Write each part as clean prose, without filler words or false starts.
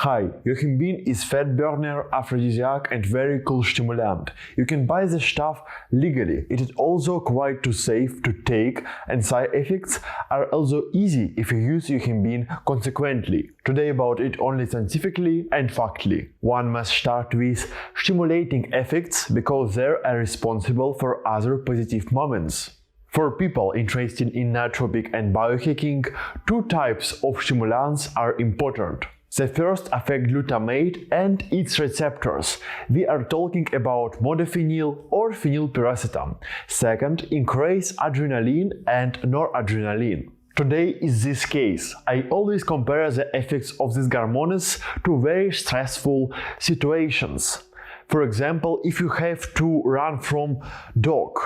Hi, Yohimbine is fat burner, aphrodisiac and very cool stimulant. You can buy the stuff legally. It is also quite too safe to take and side effects are also easy if you use Yohimbine consequently. Today about it only scientifically and factually. One must start with stimulating effects because they are responsible for other positive moments. For people interested in nootropic and biohacking, two types of stimulants are important. The first affect glutamate and its receptors. We are talking about Modafinil or Phenylpiracetam. Second, increase adrenaline and noradrenaline. Today is this case. I always compare the effects of these hormones to very stressful situations. For example, if you have to run from dog,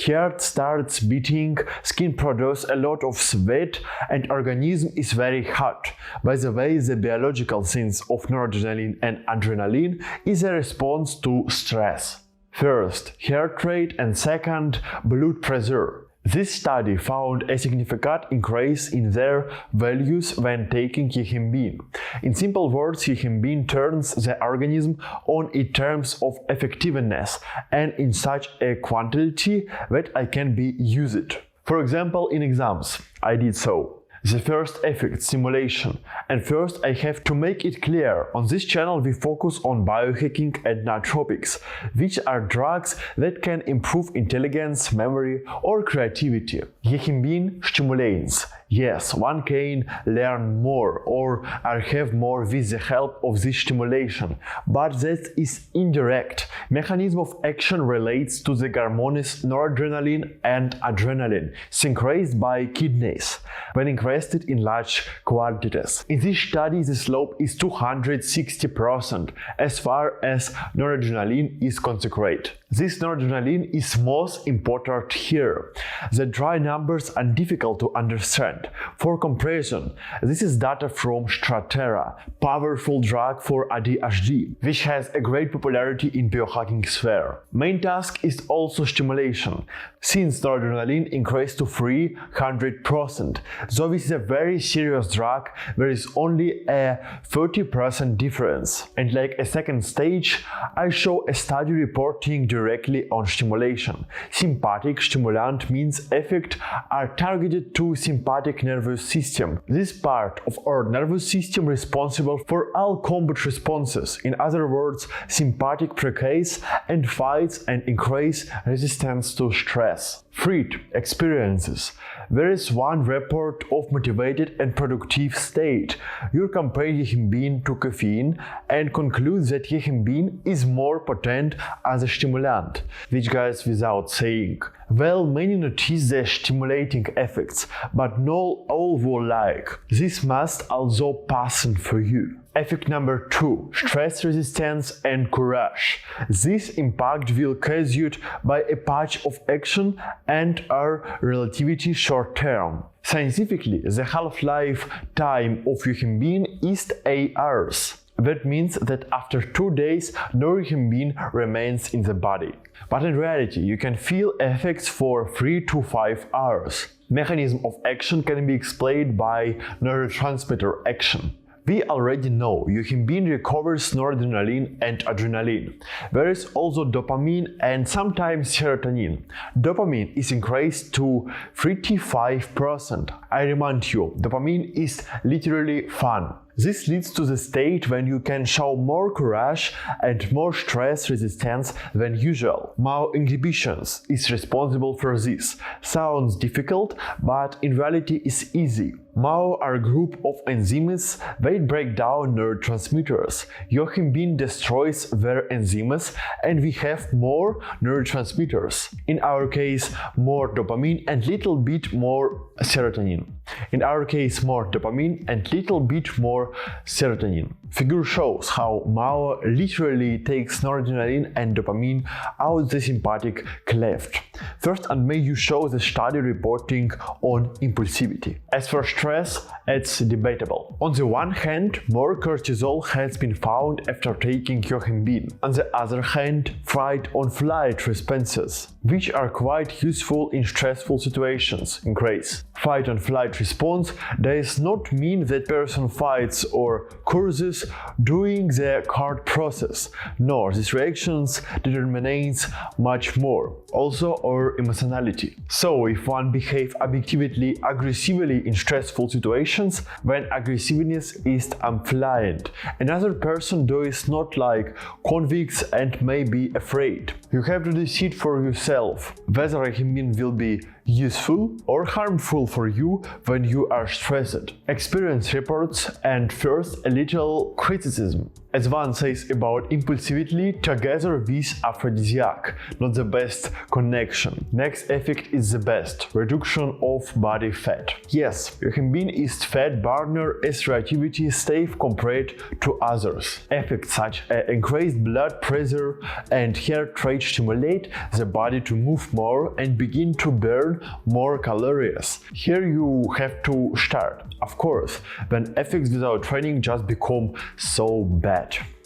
heart starts beating, skin produces a lot of sweat and organism is very hot. By the way, the biological sense of noradrenaline and adrenaline is a response to stress. First, heart rate and second, blood pressure. This study found a significant increase in their values when taking Yohimbine. In simple words, Yohimbine turns the organism on in terms of effectiveness and in such a quantity that I can be used. For example, in exams, I did so. The first effect, simulation. And first I have to make it clear, on this channel we focus on biohacking and nootropics, which are drugs that can improve intelligence, memory or creativity. Yohimbine stimulates. Yes, one can learn more or have more with the help of this stimulation, but that is indirect. Mechanism of action relates to the hormones noradrenaline and adrenaline, secreted by kidneys, when increased in large quantities. In this study, the slope is 260% as far as noradrenaline is concerned. This noradrenaline is most important here. The dry numbers are difficult to understand. For comparison, this is data from Stratera, powerful drug for ADHD, which has a great popularity in biohacking sphere. Main task is also stimulation, since noradrenaline increased to 300%. So this is a very serious drug, there is only a 30% difference. And like a second stage, I show a study reporting directly on stimulation. Sympathetic stimulant means effects are targeted to sympathetic nervous system. This part of our nervous system responsible for all combat responses. In other words, sympathetic placates and fights and increase resistance to stress. Freed experiences. There is one report of motivated and productive state. You compare Yohimbine to caffeine and conclude that Yohimbine is more potent as a stimulant, which goes without saying. Well, many notice the stimulating effects, but not all will like. This must also pass for you. Effect number 2. Stress resistance and courage. This impact will caused by a patch of action and are relatively short term. Scientifically, the half-life time of Yohimbine is 8 hours. That means that after 2 days, no Yohimbine remains in the body. But in reality, you can feel effects for 3 to 5 hours. Mechanism of action can be explained by neurotransmitter action. We already know Yohimbine recovers noradrenaline and adrenaline. There is also dopamine and sometimes serotonin. Dopamine is increased to 35%. I remind you, dopamine is literally fun. This leads to the state when you can show more courage and more stress resistance than usual. MAO inhibitions is responsible for this. Sounds difficult, but in reality is easy. MAO are a group of enzymes that break down neurotransmitters. Yohimbine destroys their enzymes and we have more neurotransmitters. In our case, more dopamine and little bit more serotonin. In our case, more dopamine and little bit more serotonin. Figure shows how MAO literally takes noradrenaline and dopamine out the sympathetic cleft. First, and may you show the study reporting on impulsivity. As for stress stress, it's debatable. On the one hand, more cortisol has been found after taking Yohimbine. On the other hand, fight-on-flight responses, which are quite useful in stressful situations, increase. Fight-on-flight response does not mean that person fights or curses during the card process, nor these reactions determines much more, also our emotionality. So if one behaves objectively aggressively in stressful situations, when aggressiveness is amplified, another person does not like convicts and may be afraid. You have to decide for yourself whether Yohimbine will be useful or harmful for you when you are stressed. Experience reports and first a little criticism. As one says about impulsivity together with aphrodisiac, not the best connection. Next effect is the best, reduction of body fat. Yes, Yohimbine is fat burner as relatively safe compared to others. Effects such as increased blood pressure and heart rate stimulate the body to move more and begin to burn more calories. Here you have to start. Of course, when effects without training just become so bad.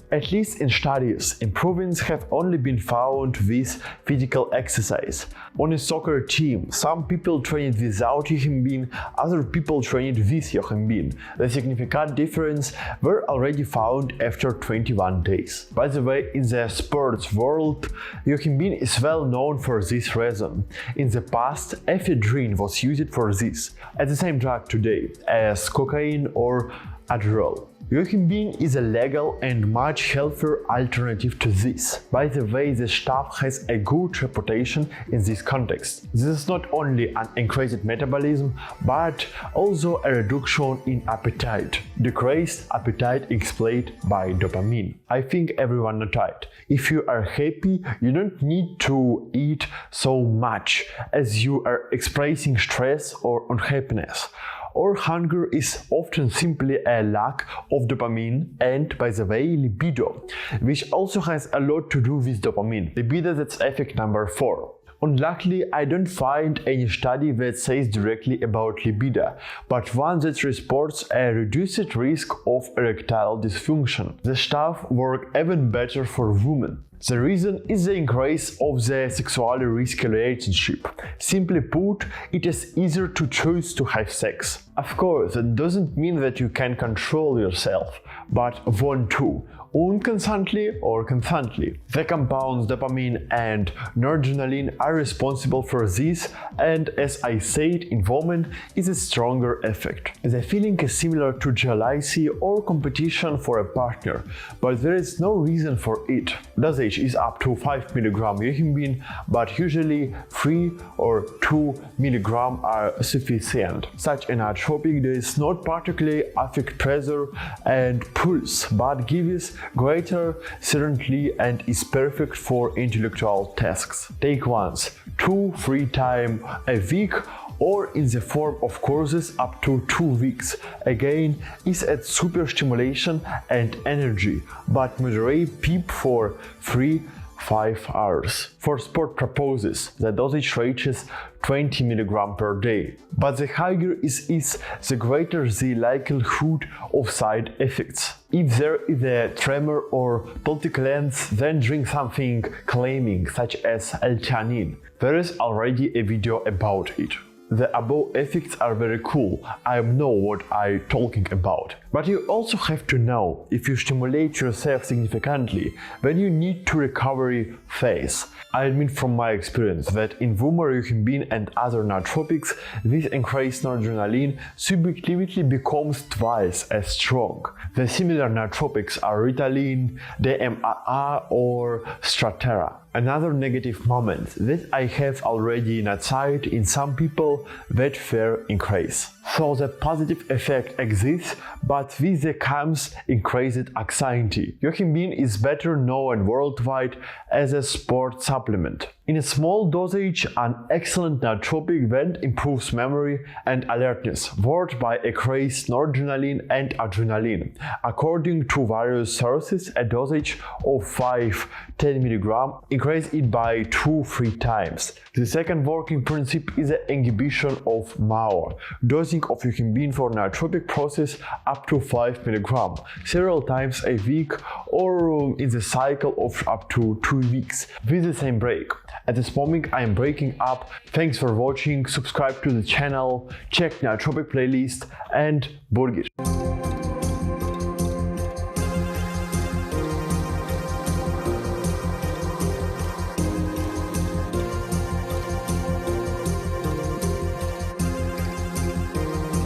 At least in studies, improvements have only been found with physical exercise. On a soccer team, some people trained without Yohimbine, other people trained with Yohimbine. The significant difference were already found after 21 days. By the way, in the sports world, Yohimbine is well known for this reason. In the past, ephedrine was used for this, as the same drug today as cocaine or Adderall. Yohimbine is a legal and much healthier alternative to this. By the way, the stuff has a good reputation in this context. This is not only an increased metabolism, but also a reduction in appetite. Decreased appetite explained by dopamine. I think everyone noticed. If you are happy, you don't need to eat so much as you are expressing stress or unhappiness. Or hunger is often simply a lack of dopamine and, by the way, libido, which also has a lot to do with dopamine. Libido, that's effect number 4. Unluckily, I don't find any study that says directly about libido, but one that reports a reduced risk of erectile dysfunction. The stuff works even better for women. The reason is the increase of the sexually risky relationship. Simply put, it is easier to choose to have sex. Of course, that doesn't mean that you can control yourself, but want to, unconsciously or consciously. The compounds dopamine and noradrenaline are responsible for this, and as I said, in women is a stronger effect. The feeling is similar to jealousy or competition for a partner, but there is no reason for it. Dosage is up to 5 mg Yohimbine, but usually 3 or 2 mg are sufficient. Such a nootropic does not particularly affect pressure and pulse, but gives greater certainty and is perfect for intellectual tasks. Take once, 2-3 times a week, or in the form of courses up to 2 weeks. Again, is at super stimulation and energy, but moderate PEEP for 3-5 hours. For sport purposes, the dosage reaches 20 mg per day, but the higher it is, the greater the likelihood of side effects. If there is a tremor or peritonitis, then drink something calming, such as L-theanine. There is already a video about it. The above effects are very cool, I know what I'm talking about. But you also have to know if you stimulate yourself significantly when you need to recovery phase. I admit from my experience that in women, Yohimbine and other nootropics, this increased noradrenaline subjectively becomes twice as strong. The similar nootropics are Ritalin, DMAA or Strattera. Another negative moment that I have already noticed in some people that fear increase. So the positive effect exists, but with the comes increased anxiety. Yohimbine is better known worldwide as a sport supplement. In a small dosage, an excellent nootropic vent improves memory and alertness, worked by increased noradrenaline and adrenaline. According to various sources, a dosage of 5-10 mg increases it by 2-3 times. The second working principle is the inhibition of MAO, dosing of Yohimbine for nootropic process up to 5 mg, several times a week or in the cycle of up to 2 weeks, with the same break. At this moment I am breaking up. Thanks for watching, subscribe to the channel, check nootropic playlist and Burgir.